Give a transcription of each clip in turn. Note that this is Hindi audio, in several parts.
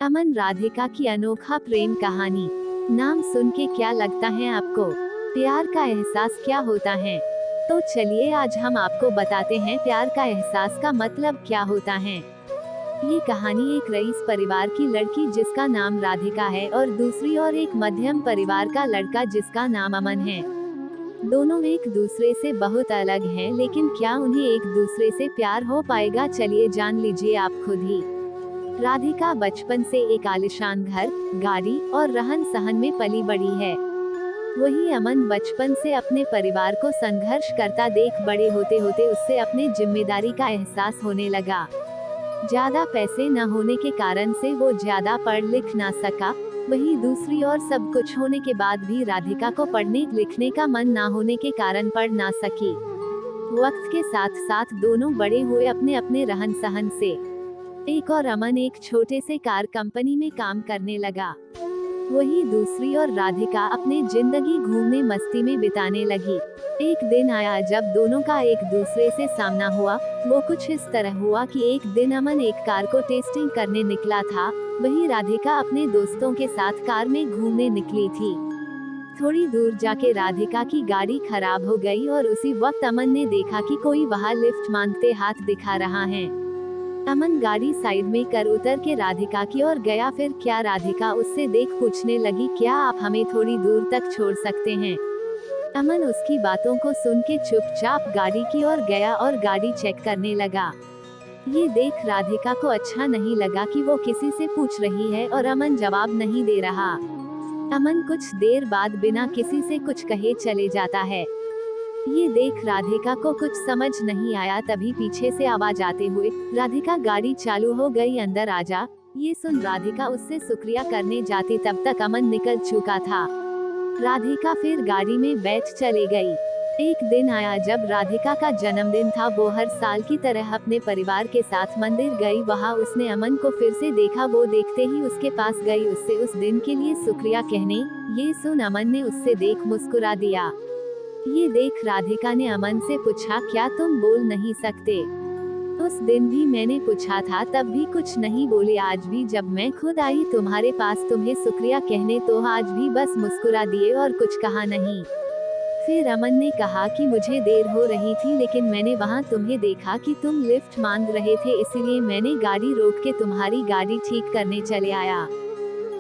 अमन राधिका की अनोखा प्रेम कहानी। नाम सुन के क्या लगता है आपको? प्यार का एहसास क्या होता है? तो चलिए आज हम आपको बताते हैं प्यार का एहसास का मतलब क्या होता है। ये कहानी एक रईस परिवार की लड़की जिसका नाम राधिका है और दूसरी और एक मध्यम परिवार का लड़का जिसका नाम अमन है। दोनों एक दूसरे से बहुत अलग हैं, लेकिन क्या उन्हें एक दूसरे से प्यार हो पाएगा? चलिए जान लीजिए आप खुद ही। राधिका बचपन से एक आलीशान घर, गाड़ी और रहन सहन में पली बड़ी है। वही अमन बचपन से अपने परिवार को संघर्ष करता देख बड़े होते होते उससे अपने जिम्मेदारी का एहसास होने लगा। ज्यादा पैसे न होने के कारण से वो ज्यादा पढ़ लिख ना सका। वही दूसरी ओर सब कुछ होने के बाद भी राधिका को पढ़ने लिखने का मन ना होने के कारण पढ़ ना सकी। वक्त के साथ साथ दोनों बड़े हुए अपने अपने रहन सहन से। एक और अमन एक छोटे से कार कंपनी में काम करने लगा। वही दूसरी और राधिका अपने जिंदगी घूमने मस्ती में बिताने लगी। एक दिन आया जब दोनों का एक दूसरे से सामना हुआ। वो कुछ इस तरह हुआ कि एक दिन अमन एक कार को टेस्टिंग करने निकला था, वही राधिका अपने दोस्तों के साथ कार में घूमने निकली थी। थोड़ी दूर जाके राधिका की गाड़ी खराब हो गई और उसी वक्त अमन ने देखा कि कोई वहां लिफ्ट मांगते हाथ दिखा रहा है। अमन गाड़ी साइड में कर उतर के राधिका की ओर गया। फिर क्या राधिका उससे देख पूछने लगी, क्या आप हमें थोड़ी दूर तक छोड़ सकते हैं? अमन उसकी बातों को सुन के चुपचाप गाड़ी की ओर गया और गाड़ी चेक करने लगा। ये देख राधिका को अच्छा नहीं लगा कि वो किसी से पूछ रही है और अमन जवाब नहीं दे रहा। अमन कुछ देर बाद बिना किसी से कुछ कहे चले जाता है। ये देख राधिका को कुछ समझ नहीं आया। तभी पीछे से आवाज आते हुए, राधिका गाड़ी चालू हो गई, अंदर आजा। ये सुन राधिका उससे शुक्रिया करने जाती तब तक अमन निकल चुका था। राधिका फिर गाड़ी में बैठ चले गई। एक दिन आया जब राधिका का जन्मदिन था। वो हर साल की तरह अपने परिवार के साथ मंदिर गई। वहाँ उसने अमन को फिर से देखा। वो देखते ही उसके पास गई उससे उस दिन के लिए शुक्रिया कहने। ये सुन अमन ने उससे देख मुस्कुरा दिया। ये देख राधिका ने अमन से पूछा, क्या तुम बोल नहीं सकते? उस दिन भी मैंने पूछा था, तब भी कुछ नहीं बोले। आज भी जब मैं खुद आई तुम्हारे पास तुम्हें शुक्रिया कहने तो आज भी बस मुस्कुरा दिए और कुछ कहा नहीं। फिर अमन ने कहा कि मुझे देर हो रही थी, लेकिन मैंने वहाँ तुम्हें देखा कि तुम लिफ्ट मांग रहे थे, इसीलिए मैंने गाड़ी रोक के तुम्हारी गाड़ी ठीक करने चले आया।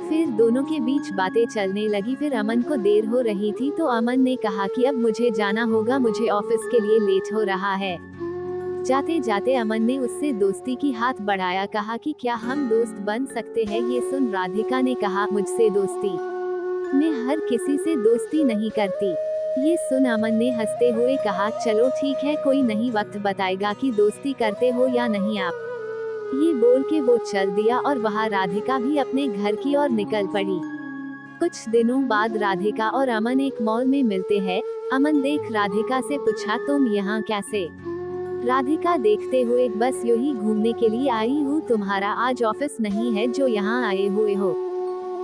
फिर दोनों के बीच बातें चलने लगी। फिर अमन को देर हो रही थी तो अमन ने कहा कि अब मुझे जाना होगा, मुझे ऑफिस के लिए लेट हो रहा है। जाते जाते अमन ने उससे दोस्ती की हाथ बढ़ाया, कहा कि क्या हम दोस्त बन सकते हैं? ये सुन राधिका ने कहा, मुझसे दोस्ती? मैं हर किसी से दोस्ती नहीं करती। ये सुन अमन ने हंसते हुए कहा, चलो ठीक है, कोई नहीं वक्त बताएगा कि दोस्ती करते हो या नहीं आप। ये बोल के वो चल दिया और वहाँ राधिका भी अपने घर की ओर निकल पड़ी। कुछ दिनों बाद राधिका और अमन एक मॉल में मिलते हैं। अमन देख राधिका से पूछा, तुम यहाँ कैसे? राधिका देखते हुए, बस यूं ही घूमने के लिए आई हूँ, तुम्हारा आज ऑफिस नहीं है जो यहाँ आए हुए हो?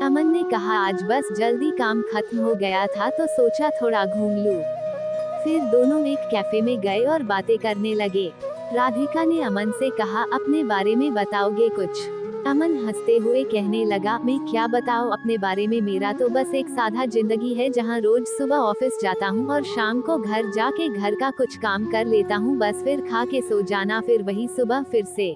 अमन ने कहा, आज बस जल्दी काम खत्म हो गया था तो सोचा थोड़ा घूम लूं। फिर दोनों एक कैफे में गए और बातें करने लगे। राधिका ने अमन से कहा, अपने बारे में बताओगे कुछ? अमन हंसते हुए कहने लगा, मैं क्या बताऊं अपने बारे में, मेरा तो बस एक सादा जिंदगी है जहां रोज सुबह ऑफिस जाता हूं और शाम को घर जाके घर का कुछ काम कर लेता हूं, बस फिर खा के सो जाना, फिर वही सुबह फिर से।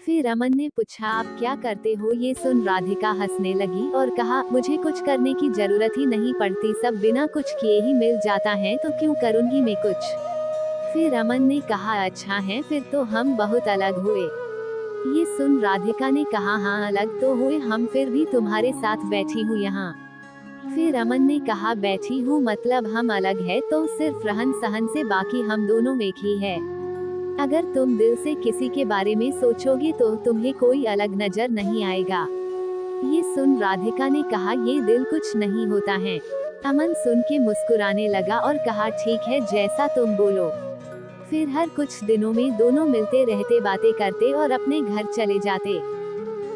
फिर अमन ने पूछा, आप क्या करते हो? ये सुन राधिका हंसने लगी और कहा, मुझे कुछ करने की जरूरत ही नहीं पड़ती, सब बिना कुछ किए ही मिल जाता है, तो क्यों करूँगी मैं कुछ? फिर अमन ने कहा, अच्छा है, फिर तो हम बहुत अलग हुए। ये सुन राधिका ने कहा, हाँ अलग तो हुए हम, फिर भी तुम्हारे साथ बैठी हूँ यहाँ। फिर अमन ने कहा, बैठी हूँ मतलब हम अलग है तो सिर्फ रहन सहन से, बाकी हम दोनों एक ही है। अगर तुम दिल से किसी के बारे में सोचोगे तो तुम्हें कोई अलग नजर नहीं आएगा। ये सुन राधिका ने कहा, ये दिल कुछ नहीं होता है। अमन सुन के मुस्कुराने लगा और कहा, ठीक है, जैसा तुम बोलो। फिर हर कुछ दिनों में दोनों मिलते रहते, बातें करते और अपने घर चले जाते।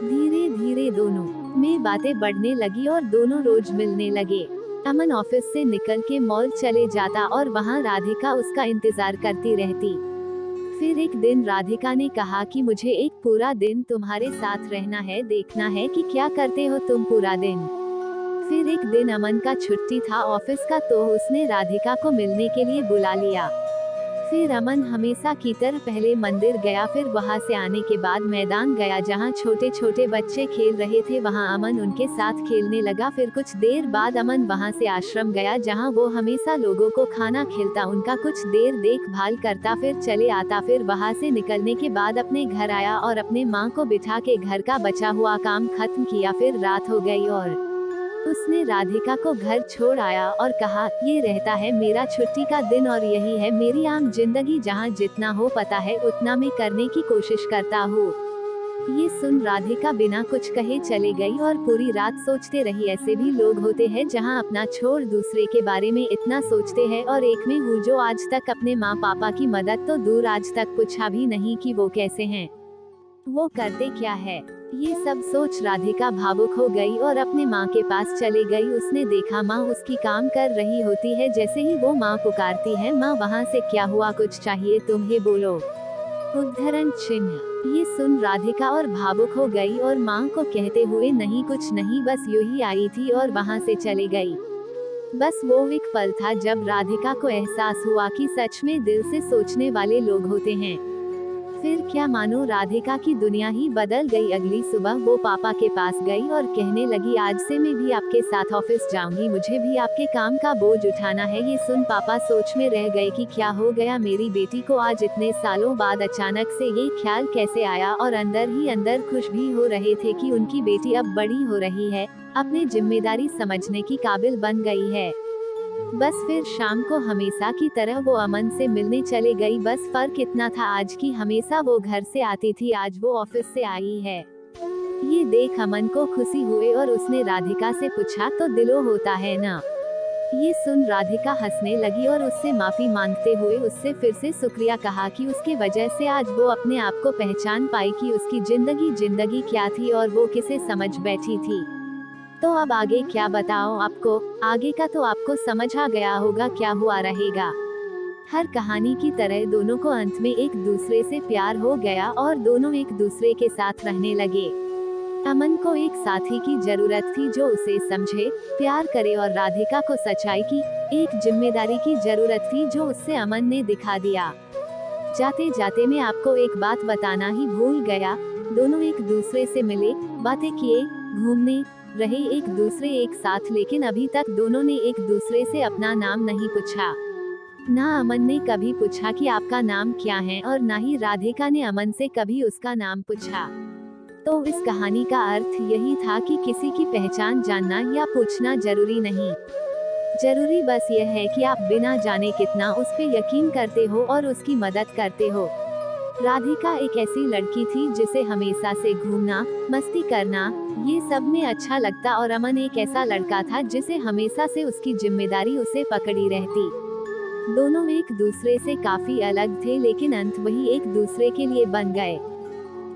धीरे धीरे दोनों में बातें बढ़ने लगी और दोनों रोज मिलने लगे। अमन ऑफिस से निकल के मॉल चले जाता और वहाँ राधिका उसका इंतजार करती रहती। फिर एक दिन राधिका ने कहा कि मुझे एक पूरा दिन तुम्हारे साथ रहना है, देखना है कि क्या करते हो तुम पूरा दिन। फिर एक दिन अमन का छुट्टी था ऑफिस का, तो उसने राधिका को मिलने के लिए बुला लिया। फिर अमन हमेशा की तरह पहले मंदिर गया, फिर वहां से आने के बाद मैदान गया जहां छोटे छोटे बच्चे खेल रहे थे, वहां अमन उनके साथ खेलने लगा। फिर कुछ देर बाद अमन वहां से आश्रम गया जहां वो हमेशा लोगों को खाना खिलाता, उनका कुछ देर देखभाल करता, फिर चले आता। फिर वहां से निकलने के बाद अपने घर आया और अपने माँ को बिठा के घर का बचा हुआ काम खत्म किया। फिर रात हो गई और उसने राधिका को घर छोड़ आया और कहा, ये रहता है मेरा छुट्टी का दिन और यही है मेरी आम जिंदगी, जहाँ जितना हो पता है उतना मैं करने की कोशिश करता हूँ। ये सुन राधिका बिना कुछ कहे चले गई और पूरी रात सोचते रही। ऐसे भी लोग होते हैं जहाँ अपना छोड़ दूसरे के बारे में इतना सोचते हैं, और एक में हूँ जो आज तक अपने माँ पापा की मदद तो दूर आज तक पूछा भी नहीं कि वो कैसे हैं, वो करते क्या है। ये सब सोच राधिका भावुक हो गई और अपने माँ के पास चली गई। उसने देखा माँ उसकी काम कर रही होती है। जैसे ही वो माँ पुकारती है, माँ वहाँ से, क्या हुआ, कुछ चाहिए तुम्हें, बोलो। उद्धरण चिन्ह। ये सुन राधिका और भावुक हो गई और माँ को कहते हुए, नहीं कुछ नहीं, बस यूं ही आई थी, और वहाँ से चली गई। बस वो एक पल था जब राधिका को एहसास हुआ कि सच में दिल से सोचने वाले लोग होते हैं। फिर क्या मानो राधिका की दुनिया ही बदल गई। अगली सुबह वो पापा के पास गई और कहने लगी, आज से मैं भी आपके साथ ऑफिस जाऊंगी, मुझे भी आपके काम का बोझ उठाना है। ये सुन पापा सोच में रह गए कि क्या हो गया मेरी बेटी को, आज इतने सालों बाद अचानक से ये ख्याल कैसे आया। और अंदर ही अंदर खुश भी हो रहे थे कि उनकी बेटी अब बड़ी हो रही है, अपनी जिम्मेदारी समझने की काबिल बन गई है। बस फिर शाम को हमेशा की तरह वो अमन से मिलने चले गई। बस फर्क इतना था, आज की हमेशा वो घर से आती थी, आज वो ऑफिस से आई है। ये देख अमन को खुशी हुए और उसने राधिका से पूछा, तो दिलो होता है ना। ये सुन राधिका हंसने लगी और उससे माफी मांगते हुए उससे फिर से शुक्रिया कहा कि उसके वजह से आज वो अपने आप को पहचान पाई कि उसकी जिंदगी क्या थी और वो किसे समझ बैठी थी। तो अब आगे क्या बताओ आपको, आगे का तो आपको समझ आ गया होगा क्या हुआ रहेगा। हर कहानी की तरह दोनों को अंत में एक दूसरे से प्यार हो गया और दोनों एक दूसरे के साथ रहने लगे। अमन को एक साथी की जरूरत थी जो उसे समझे, प्यार करे, और राधिका को सच्चाई की, एक जिम्मेदारी की जरूरत थी जो उससे अमन ने दिखा दिया। जाते जाते मैं आपको एक बात बताना ही भूल गया, दोनों एक दूसरे से मिले, बातें किए, घूमने रहे एक दूसरे एक साथ, लेकिन अभी तक दोनों ने एक दूसरे से अपना नाम नहीं पूछा। ना अमन ने कभी पूछा कि आपका नाम क्या है, और ना ही राधिका ने अमन से कभी उसका नाम पूछा। तो इस कहानी का अर्थ यही था कि किसी की पहचान जानना या पूछना जरूरी नहीं, जरूरी बस यह है कि आप बिना जाने कितना उस पे यकीन करते हो और उसकी मदद करते हो। राधिका एक ऐसी लड़की थी जिसे हमेशा से घूमना, मस्ती करना, ये सब में अच्छा लगता, और अमन एक ऐसा लड़का था जिसे हमेशा से उसकी जिम्मेदारी उसे पकड़ी रहती। दोनों एक दूसरे से काफी अलग थे, लेकिन अंत वही एक दूसरे के लिए बन गए।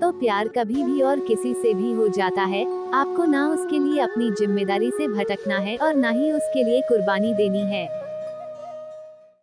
तो प्यार कभी भी और किसी से भी हो जाता है, आपको ना उसके लिए अपनी जिम्मेदारी से भटकना है और ना ही उसके लिए कुर्बानी देनी है।